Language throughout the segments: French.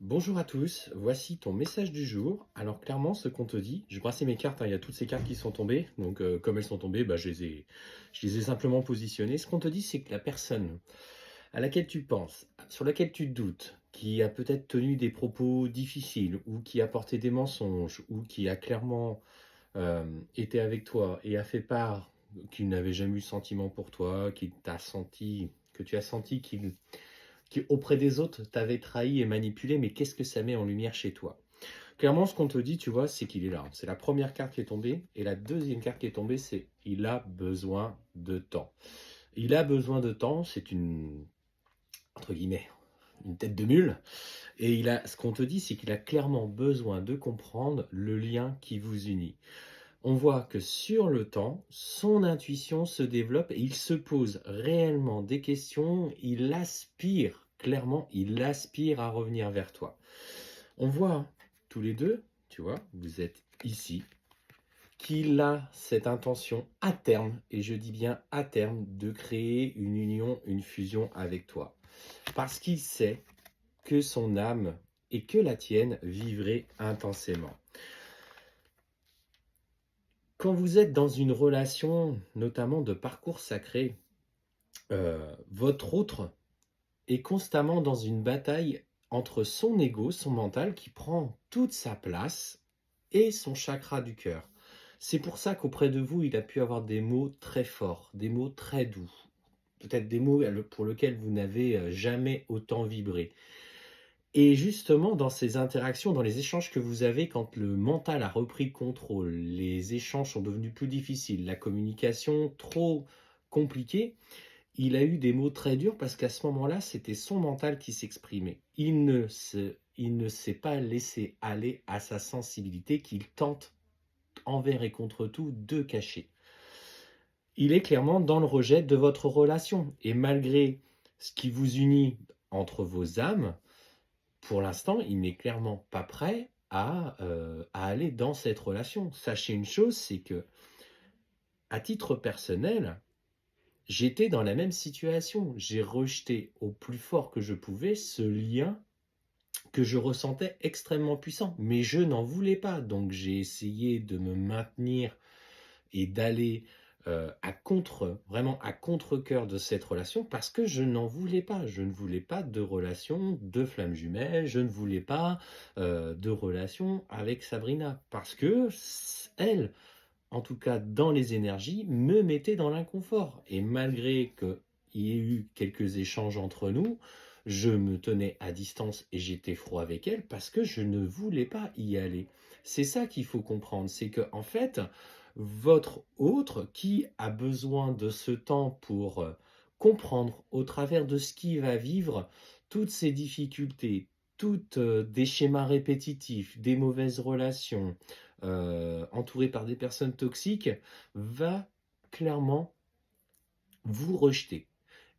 Bonjour à tous, voici ton message du jour. Alors clairement, ce qu'on te dit, je brassais mes cartes, hein, il y a toutes ces cartes qui sont tombées, donc comme elles sont tombées, je les ai simplement positionnées. Ce qu'on te dit, c'est que la personne à laquelle tu penses, sur laquelle tu doutes, qui a peut-être tenu des propos difficiles, ou qui a porté des mensonges, ou qui a clairement été avec toi et a fait part qu'il n'avait jamais eu de sentiment pour toi, que tu as senti qu'il qui auprès des autres t'avait trahi et manipulé, mais qu'est-ce que ça met en lumière chez toi? Clairement, ce qu'on te dit, tu vois, c'est qu'il est là. C'est la première carte qui est tombée, et la deuxième carte qui est tombée, c'est il a besoin de temps. Il a besoin de temps, c'est une, entre guillemets, une tête de mule, et ce qu'on te dit, c'est qu'il a clairement besoin de comprendre le lien qui vous unit. On voit que sur le temps, son intuition se développe et il se pose réellement des questions, il aspire, clairement, il aspire à revenir vers toi. On voit tous les deux, tu vois, vous êtes ici, qu'il a cette intention à terme, et je dis bien à terme, de créer une union, une fusion avec toi. Parce qu'il sait que son âme et que la tienne vivraient intensément. Quand vous êtes dans une relation, notamment de parcours sacré, votre autre est constamment dans une bataille entre son ego, son mental, qui prend toute sa place, et son chakra du cœur. C'est pour ça qu'auprès de vous, il a pu avoir des mots très forts, des mots très doux, peut-être des mots pour lesquels vous n'avez jamais autant vibré. Et justement, dans ces interactions, dans les échanges que vous avez, quand le mental a repris le contrôle, les échanges sont devenus plus difficiles, la communication trop compliquée, il a eu des mots très durs parce qu'à ce moment-là, c'était son mental qui s'exprimait. Il ne s'est pas laissé aller à sa sensibilité qu'il tente envers et contre tout de cacher. Il est clairement dans le rejet de votre relation. Et malgré ce qui vous unit entre vos âmes, pour l'instant, il n'est clairement pas prêt à aller dans cette relation. Sachez une chose, c'est que, à titre personnel, j'étais dans la même situation. J'ai rejeté au plus fort que je pouvais ce lien que je ressentais extrêmement puissant. Mais je n'en voulais pas. Donc j'ai essayé de me maintenir et d'aller vraiment à contre-cœur de cette relation parce que je n'en voulais pas. Je ne voulais pas de relation de flamme jumelle. Je ne voulais pas de relation avec Sabrina parce que elle, en tout cas dans les énergies, me mettait dans l'inconfort. Et malgré qu'il y ait eu quelques échanges entre nous, je me tenais à distance et j'étais froid avec elle parce que je ne voulais pas y aller. C'est ça qu'il faut comprendre, c'est que en fait, votre autre qui a besoin de ce temps pour comprendre au travers de ce qu'il va vivre toutes ces difficultés, toutes des schémas répétitifs, des mauvaises relations, entouré par des personnes toxiques, va clairement vous rejeter.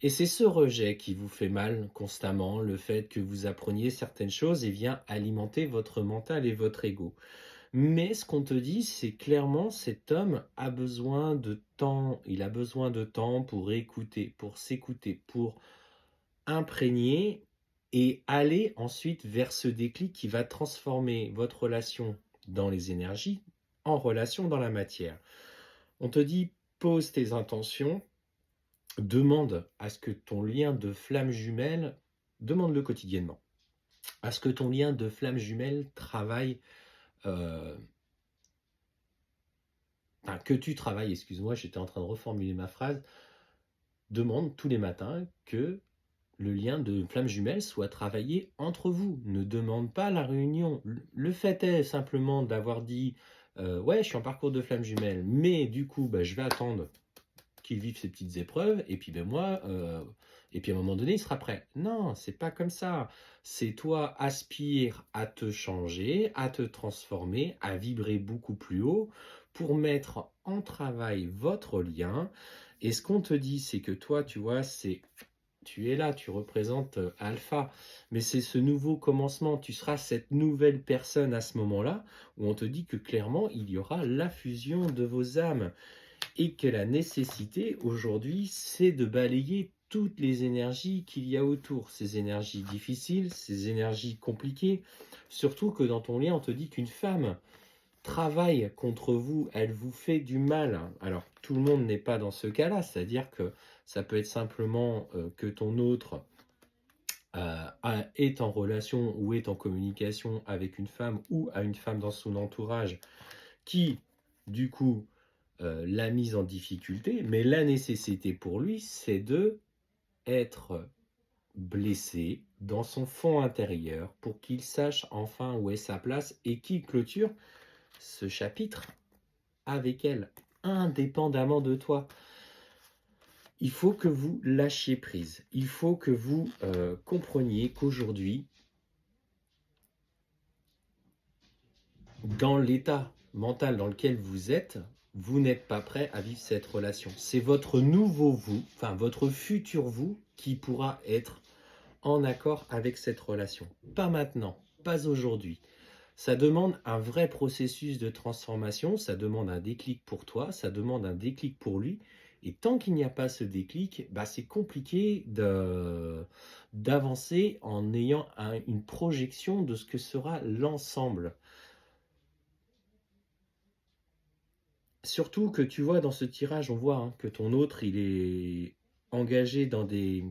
Et c'est ce rejet qui vous fait mal constamment, le fait que vous appreniez certaines choses et vient alimenter votre mental et votre ego. Mais ce qu'on te dit, c'est clairement cet homme a besoin de temps, il a besoin de temps pour écouter, pour s'écouter, pour imprégner et aller ensuite vers ce déclic qui va transformer votre relation dans les énergies en relation dans la matière. On te dit, pose tes intentions, demande à ce que ton lien de flamme jumelle, demande-le quotidiennement, à ce que ton lien de flamme jumelle travaille, euh, enfin, que tu travailles, excuse-moi, j'étais en train de reformuler ma phrase, demande tous les matins que le lien de flamme jumelle soit travaillé entre vous. Ne demande pas la réunion. Le fait est simplement d'avoir dit ouais, je suis en parcours de flamme jumelle, mais du coup, je vais attendre qu'il vive ses petites épreuves, et puis moi, et puis à un moment donné, il sera prêt. Non, c'est pas comme ça. C'est toi, aspire à te changer, à te transformer, à vibrer beaucoup plus haut pour mettre en travail votre lien. Et ce qu'on te dit, c'est que toi, tu vois, tu es là, tu représentes Alpha, mais c'est ce nouveau commencement, tu seras cette nouvelle personne à ce moment-là, où on te dit que clairement, il y aura la fusion de vos âmes, et que la nécessité aujourd'hui, c'est de balayer toutes les énergies qu'il y a autour, ces énergies difficiles, ces énergies compliquées. Surtout que dans ton lien, on te dit qu'une femme travaille contre vous, elle vous fait du mal. Alors, tout le monde n'est pas dans ce cas-là, c'est-à-dire que ça peut être simplement que ton autre est en relation ou est en communication avec une femme ou à une femme dans son entourage qui, du coup, l'a mise en difficulté, mais la nécessité pour lui, c'est de être blessé dans son fond intérieur pour qu'il sache enfin où est sa place et qu'il clôture ce chapitre avec elle, indépendamment de toi. Il faut que vous lâchiez prise. Il faut que vous compreniez qu'aujourd'hui, dans l'état mental dans lequel vous êtes, vous n'êtes pas prêt à vivre cette relation. C'est votre nouveau vous, enfin votre futur vous, qui pourra être en accord avec cette relation. Pas maintenant, pas aujourd'hui. Ça demande un vrai processus de transformation, ça demande un déclic pour toi, ça demande un déclic pour lui. Et tant qu'il n'y a pas ce déclic, c'est compliqué d'avancer en ayant une projection de ce que sera l'ensemble. Surtout que tu vois dans ce tirage, on voit que ton autre, il est engagé dans des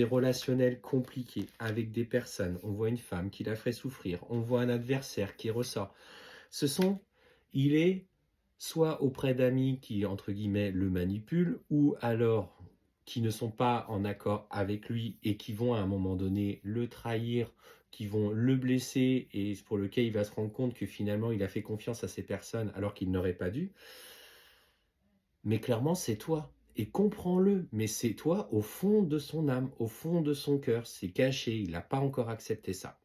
relationnels compliqués avec des personnes. On voit une femme qui la fait souffrir. On voit un adversaire qui ressort. Il est soit auprès d'amis qui, entre guillemets, le manipulent, ou alors qui ne sont pas en accord avec lui et qui vont à un moment donné le trahir, qui vont le blesser et pour lequel il va se rendre compte que finalement il a fait confiance à ces personnes alors qu'il n'aurait pas dû. Mais clairement, c'est toi. Et comprends-le, mais c'est toi au fond de son âme, au fond de son cœur. C'est caché, il n'a pas encore accepté ça.